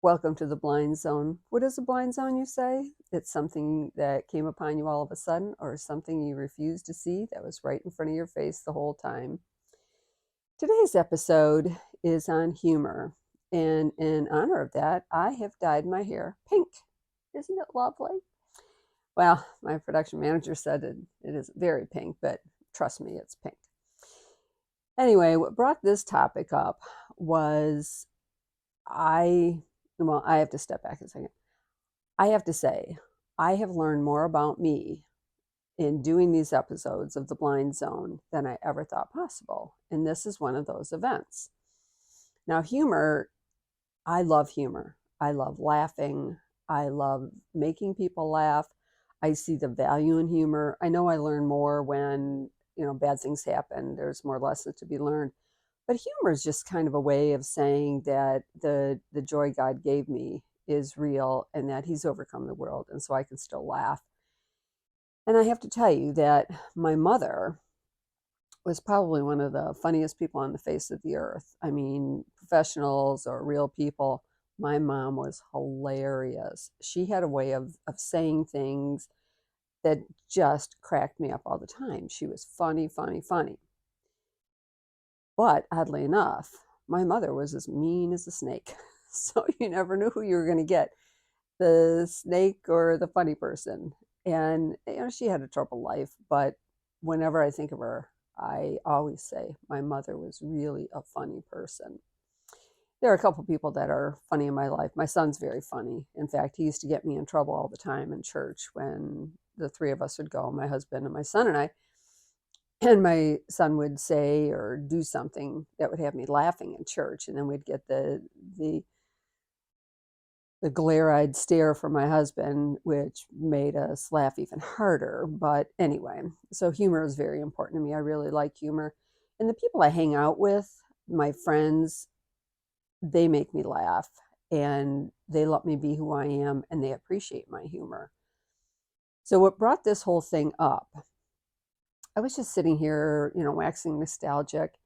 Welcome to the blind zone. What is a blind zone, you say? It's something that came upon you all of a sudden, or something you refused to see that was right in front of your face the whole time. Today's episode is on humor, and in honor of that, I have dyed my hair pink. Isn't it lovely? Well, my production manager said it is very pink, but trust me, it's pink. Anyway, what brought this topic up was I, well, I have to step back a second. I have to say, I have learned more about me in doing these episodes of The Blind Zone than I ever thought possible. And this is one of those events. Now, humor, I love humor. I love laughing. I love making people laugh. I see the value in humor. I know I learn more when, bad things happen. There's more lessons to be learned. But humor is just kind of a way of saying that the joy God gave me is real and that he's overcome the world and so I can still laugh. And I have to tell you that my mother was probably one of the funniest people on the face of the earth. I mean, professionals or real people. My mom was hilarious. She had a way of saying things that just cracked me up all the time. She was funny, funny, funny. But oddly enough, my mother was as mean as a snake. So you never knew who you were going to get, the snake or the funny person. And she had a troubled life, but whenever I think of her, I always say my mother was really a funny person. There are a couple people that are funny in my life. My son's very funny. In fact, he used to get me in trouble all the time in church when the three of us would go, my husband and my son and I, and my son would say or do something that would have me laughing in church, and then we'd get the the glare-eyed stare from my husband, which made us laugh even harder. But anyway, so humor is very important to me. I really like humor. And the people I hang out with, my friends, they make me laugh and they let me be who I am and they appreciate my humor. So, what brought this whole thing up, I was just sitting here, waxing nostalgic,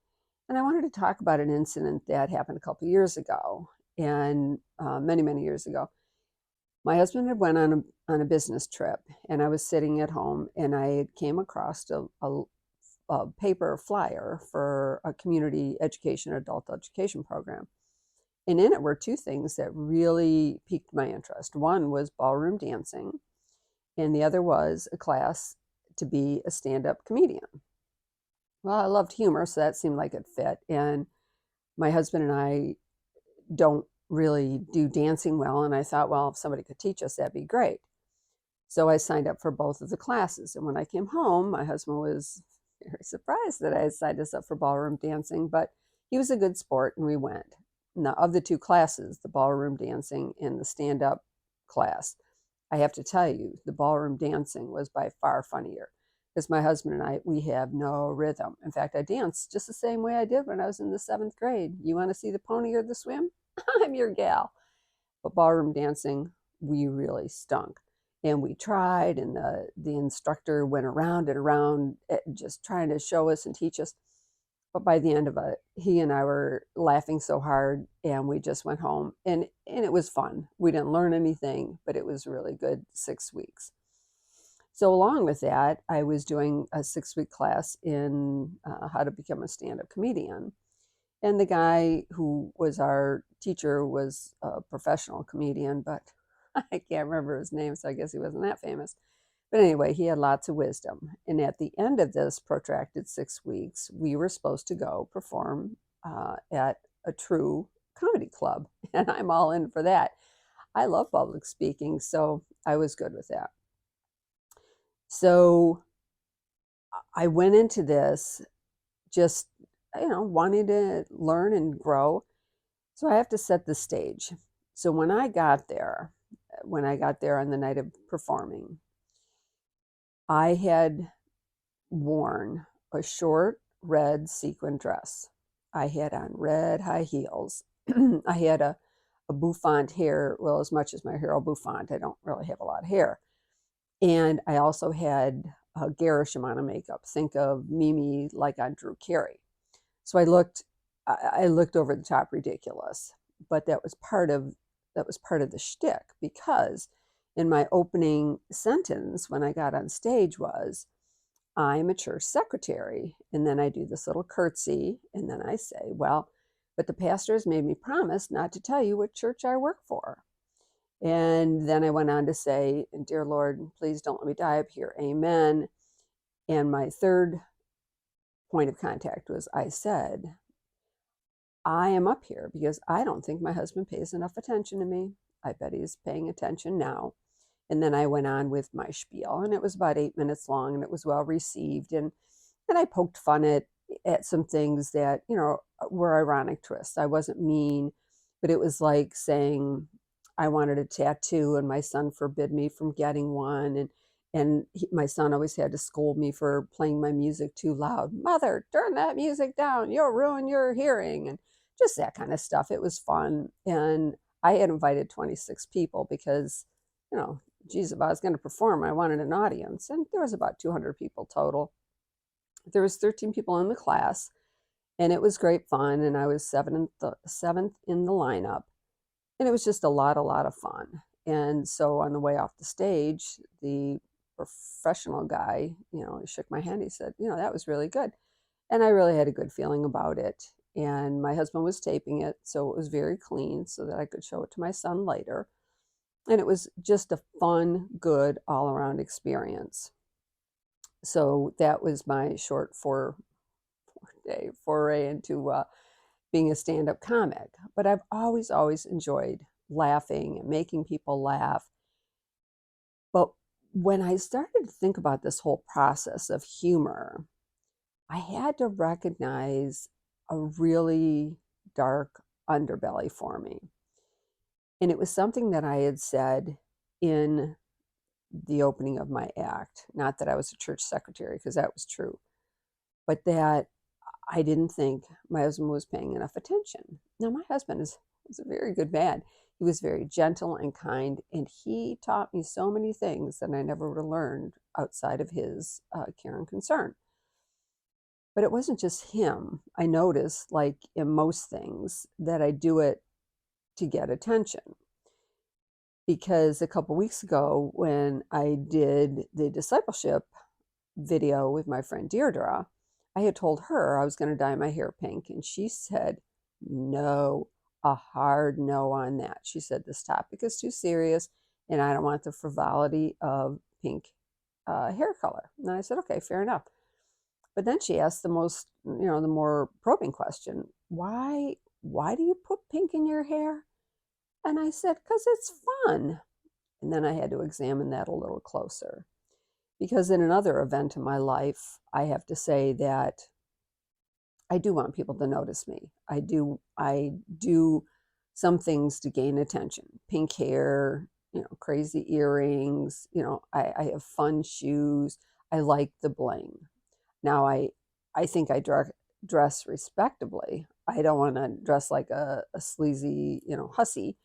and I wanted to talk about an incident that happened a couple years ago and many, many years ago. My husband had went on a business trip, and I was sitting at home, and I came across a paper flyer for a community education, adult education program. And in it were two things that really piqued my interest. One was ballroom dancing, and the other was a class to be a stand-up comedian. Well, I loved humor, so that seemed like it fit. And my husband and I don't really do dancing well, and I thought, well, if somebody could teach us, that'd be great. So I signed up for both of the classes. And when I came home, my husband was very surprised that I had signed us up for ballroom dancing, but he was a good sport and we went. Now, of the two classes, the ballroom dancing and the stand up class, I have to tell you, the ballroom dancing was by far funnier because my husband and I, we have no rhythm. In fact, I dance just the same way I did when I was in the seventh grade. You want to see the pony or the swim? I'm your gal. But ballroom dancing, we really stunk. And we tried, and the instructor went around and around just trying to show us and teach us. But by the end of it, he and I were laughing so hard, and we just went home. And it was fun. We didn't learn anything, but it was really good 6 weeks. So, along with that, I was doing a 6 week class in how to become a stand up comedian. And the guy who was our teacher was a professional comedian, but I can't remember his name, so I guess he wasn't that famous. But anyway, he had lots of wisdom. And at the end of this protracted 6 weeks, we were supposed to go perform at a true comedy club. And I'm all in for that. I love public speaking, so I was good with that. So I went into this just, wanting to learn and grow. So I have to set the stage. So when I got there on the night of performing, I had worn a short red sequin dress. I had on red high heels. I had a bouffant hair, well, as much as my hair will bouffant. I don't really have a lot of hair. And I also had a garish amount of makeup. Think of Mimi like on Drew Carey. So I looked over the top ridiculous, but that was part of that was part of the shtick, because in my opening sentence when I got on stage was, I'm a church secretary. And then I do this little curtsy, and then I say, well, but the pastor has made me promise not to tell you what church I work for. And then I went on to say, dear Lord, please don't let me die up here. Amen. And my third point of contact was, I said, I am up here because I don't think my husband pays enough attention to me. I bet he's paying attention now. And then I went on with my spiel, and it was about 8 minutes long, and it was well received. And I poked fun at some things that, were ironic twists. I wasn't mean, but it was like saying I wanted a tattoo, and my son forbid me from getting one. And my son always had to scold me for playing my music too loud. Mother, turn that music down. You'll ruin your hearing. And just that kind of stuff. It was fun. And I had invited 26 people because, geez, if I was going to perform, I wanted an audience. And there was about 200 people total. There was 13 people in the class, and it was great fun. And I was seventh in the lineup. And it was just a lot of fun. And so on the way off the stage, the professional guy, shook my hand. He said, that was really good. And I really had a good feeling about it. And my husband was taping it, so it was very clean so that I could show it to my son later. And it was just a fun, good, all-around experience. So that was my short four-day foray into being a stand-up comic. But I've always enjoyed laughing and making people laugh. But when I started to think about this whole process of humor, I had to recognize a really dark underbelly for me. And it was something that I had said in the opening of my act. Not that I was a church secretary, because that was true, but that I didn't think my husband was paying enough attention. Now, my husband was a very good man. He was very gentle and kind, and he taught me so many things that I never would have learned outside of his care and concern. But it wasn't just him. I noticed, like in most things, that I do it to get attention. Because a couple weeks ago, when I did the discipleship video with my friend Deirdre, I had told her I was going to dye my hair pink, and she said, no, a hard no on that. She said, this topic is too serious, and I don't want the frivolity of pink hair color. And I said, okay, fair enough. But then she asked the more probing question, why do you put pink in your hair? And I said, because it's fun. And then I had to examine that a little closer. Because in another event in my life, I have to say that I do want people to notice me. I do some things to gain attention. Pink hair, crazy earrings, I have fun shoes. I like the bling. Now, I think I dress respectably. I don't want to dress like a sleazy, hussy.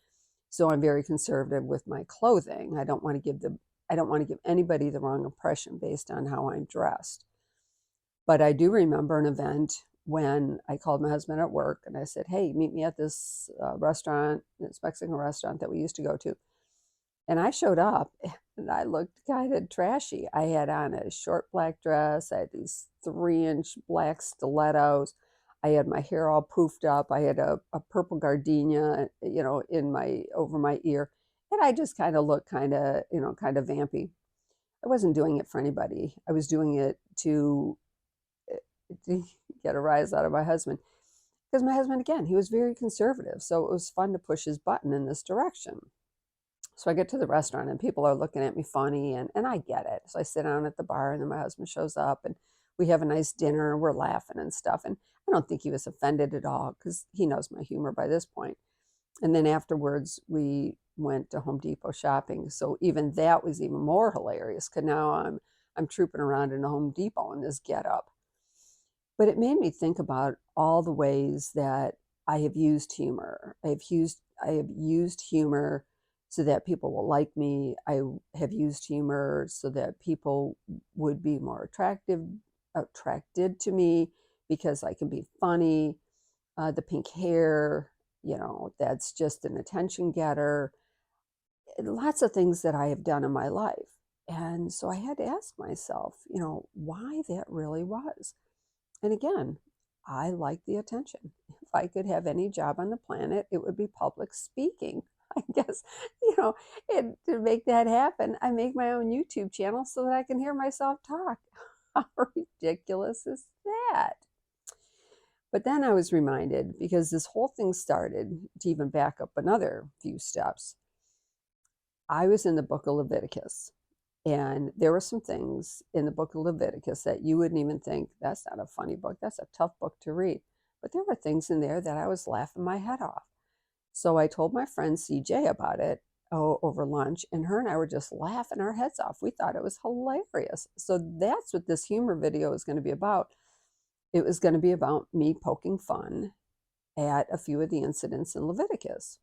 So I'm very conservative with my clothing. I don't want to give anybody the wrong impression based on how I'm dressed. But I do remember an event when I called my husband at work and I said, hey, meet me at this restaurant, this Mexican restaurant that we used to go to. And I showed up and I looked kind of trashy. I had on a short black dress. I had these 3-inch black stilettos. I had my hair all poofed up. I had a purple gardenia, over my ear. And I just kind of looked kind of vampy. I wasn't doing it for anybody. I was doing it to get a rise out of my husband. Because my husband, again, he was very conservative. So it was fun to push his button in this direction. So I get to the restaurant and people are looking at me funny, and I get it. So I sit down at the bar, and then my husband shows up and we have a nice dinner and we're laughing and stuff. And I don't think he was offended at all because he knows my humor by this point. And then afterwards we went to Home Depot shopping. So even that was even more hilarious because now I'm trooping around in a Home Depot in this getup. But it made me think about all the ways that I have used humor. I have used humor so that people will like me. I have used humor so that people would be more attracted to me because I can be funny. The pink hair, that's just an attention getter. Lots of things that I have done in my life. And so I had to ask myself, why that really was. And again, I like the attention. If I could have any job on the planet, it would be public speaking. I guess, and to make that happen, I make my own YouTube channel so that I can hear myself talk. How ridiculous is that? But then I was reminded, because this whole thing started, to even back up another few steps, I was in the book of Leviticus. And there were some things in the book of Leviticus that you wouldn't even think, that's not a funny book. That's a tough book to read. But there were things in there that I was laughing my head off. So I told my friend CJ about it over lunch, and her and I were just laughing our heads off. We thought it was hilarious. So that's what this humor video is going to be about. It was going to be about me poking fun at a few of the incidents in Leviticus.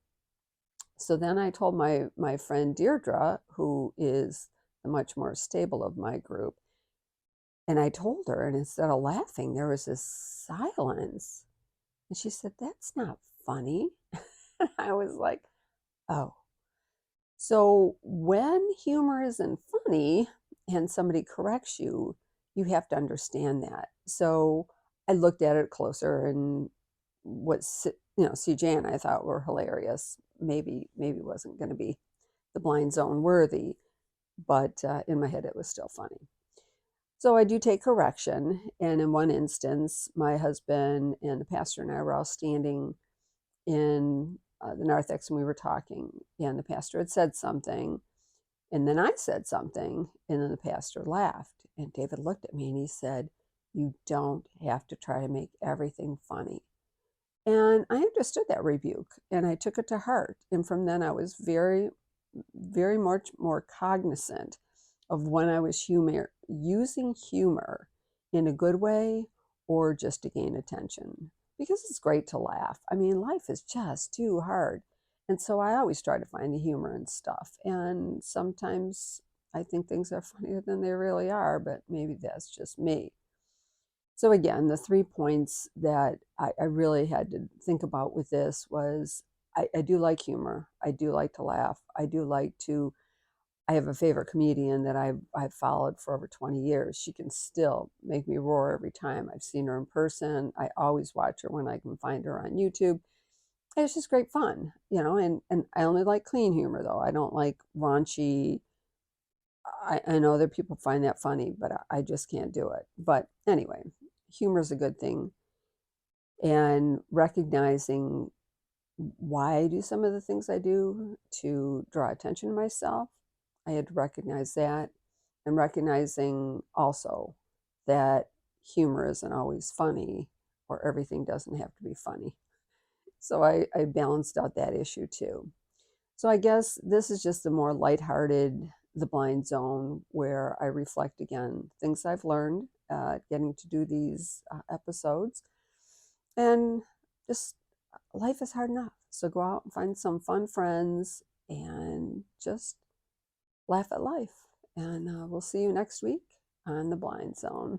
So then I told my friend Deirdre, who is the much more stable of my group, and I told her, and instead of laughing, there was this silence. And she said, "That's not funny." And I was like, oh. So when humor isn't funny and somebody corrects you, you have to understand that. So I looked at it closer, and what CJ and I thought were hilarious maybe wasn't going to be the Blind Zone worthy, but in my head it was still funny. So I do take correction, and in one instance, my husband and the pastor and I were all standing in the narthex, and we were talking, and the pastor had said something, and then I said something, and then the pastor laughed, and David looked at me and he said, "You don't have to try to make everything funny." And I understood that rebuke, and I took it to heart. And from then I was very, very much more cognizant of when I was using humor in a good way or just to gain attention. Because it's great to laugh. I mean, life is just too hard. And so I always try to find the humor in stuff. And sometimes I think things are funnier than they really are, but maybe that's just me. So again, the 3 points that I really had to think about with this was I do like humor. I do like to laugh. I have a favorite comedian that I've followed for over 20 years. She can still make me roar every time. I've seen her in person. I always watch her when I can find her on YouTube. And it's just great fun, and I only like clean humor, though. I don't like raunchy. I know that people find that funny, but I just can't do it. But anyway, humor is a good thing. And recognizing why I do some of the things I do to draw attention to myself, I had to recognize that, and recognizing also that humor isn't always funny, or everything doesn't have to be funny. So I balanced out that issue too. So I guess this is just a more lighthearted The Blind Zone, where I reflect again things I've learned getting to do these episodes, and just life is hard enough. So go out and find some fun friends and just laugh at life. And we'll see you next week on The Blind Zone.